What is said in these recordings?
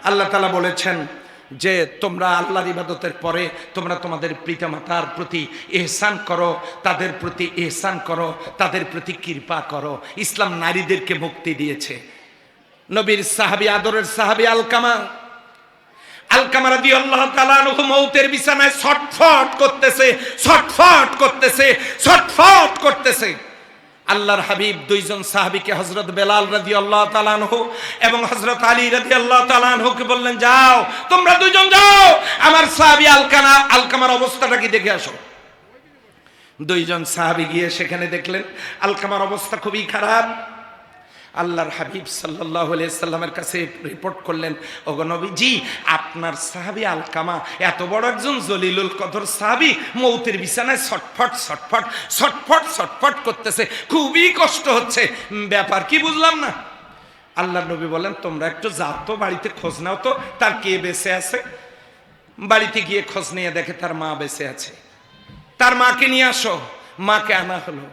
আল্লাহ তাআলা বলেছেন যে তোমরা আল্লাহর ইবাদতের পরে তোমরা তোমাদের পিতামাতার প্রতি ইহসান করো, তাদের প্রতি ইহসান করো, তাদের প্রতি কৃপা করো। ইসলাম নারীদেরকে মুক্তি দিয়েছে। নবীর সাহাবী, আদরের সাহাবী আলকামা রাদিয়াল্লাহু তাআলা আনহু মউতের বিছানায় ছটফট করতেছে। আল্লাহর হাবিব দুইজন সাহাবীকে, হযরত বেলাল রাদিয়াল্লাহু তাআলা আনহু এবং হযরত আলী রাদিয়াল্লাহু তাআলা আনহুকে বললেন, যাও তোমরা দুইজন যাও, আমার সাহাবী আলকামার অবস্থাটা কি দেখে আসো। দুইজন সাহাবী গিয়ে সেখানে দেখলেন আলকামার অবস্থা খুবই খারাপ। আল্লাহর হাবিব সাল্লাল্লাহু আলাইহি সাল্লামের কাছে রিপোর্ট করলেন, ওগো নবীজি, আপনার সাহাবী আলকামা এত বড় একজন জলিলুল কদর সাহাবী মউতের বিছানায় ছটফট করতেছে, খুবই কষ্ট হচ্ছে, ব্যাপার কি বুঝলাম না। আল্লাহর নবী বলেন, তোমরা একটু যাও তো, বাড়িতে খোঁজ নাও তো তার কে বেঁচে আছে। বাড়িতে গিয়ে খোঁজ নিয়ে দেখে তার মা বেঁচে আছে। তার মাকে নিয়ে আসো। মাকে আনা হলো।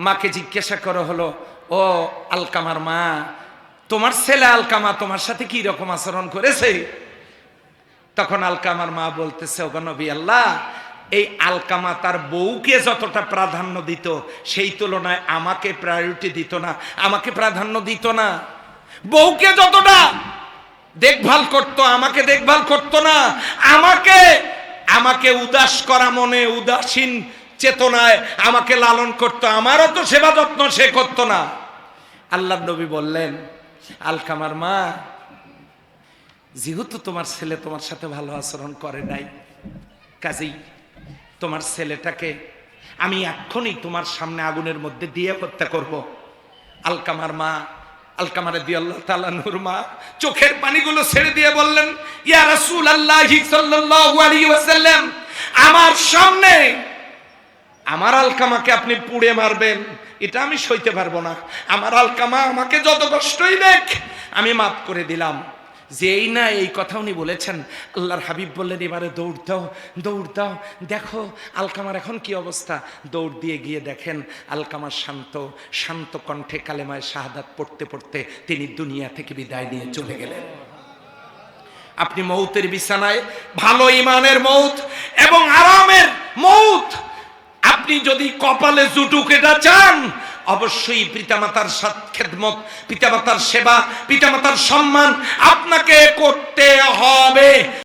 মাকে জিজ্ঞাসা করা হলো, ও আলকামার মা, তোমার ছেলে আলকামা তোমার সাথে কি রকম আচরণ করেছে? তখন আলকামার মা বলতেছে, ওগো নবী আল্লাহ, এই আলকামা তার বউকে যতটা প্রাধান্য দিত সেই তুলনায় আমাকে প্রায়োরিটি দিত না, আমাকে প্রাধান্য দিত না। বউকে যতটা দেখভাল করত আমাকে দেখভাল করত না। আমাকে উদাস করা মনে, উদাসীন চেতনায় আমাকে লালন করত, আমারও তো সেবা যত্ন সে করত না। আল্লাহর নবী বললেন, আলকামার মা, যেহেতু তোমার ছেলে তোমার সাথে ভালো আচরণ করে নাই, কাজেই তোমার ছেলেটাকে আমি এক্ষুনি তোমার সামনে আগুনের মধ্যে দিয়ে হত্যা করব। আলকামার মা, আলকামা রাদিয়াল্লাহু তাআলা আনহুর মা চোখের পানিগুলো ছেড়ে দিয়ে বললেন, ইয়া রাসূলুল্লাহি সাল্লাল্লাহু আলাইহি ওয়াসাল্লাম, আমার সামনে আমার আলকামাকে আপনি পুড়ে মারবেন, এটা আমি সইতে পারবো না। আমার আলকামা আমাকে যত কষ্টই দেখ আমি মাফ করে দিলাম। যেই না এই কথা উনি বলেছেন, আল্লাহর হাবিব বললেন, এবারে দৌড় দাও, দেখো আলকামার এখন কি অবস্থা। দৌড় দিয়ে গিয়ে দেখেন আলকামার শান্ত কণ্ঠে কালেমায়ে শাহাদাত পড়তে পড়তে তিনি দুনিয়া থেকে বিদায় নিয়ে চলে গেলেন। আপনি মউতের বিছানায় ভালো ঈমানের মউত এবং আরামের মউত আপনি যদি কপালে জুটুক এটা চান, অবশ্যই পিতামাতার খেদমত, পিতামাতার সেবা, পিতামাতার সম্মান আপনাকে করতে হবে।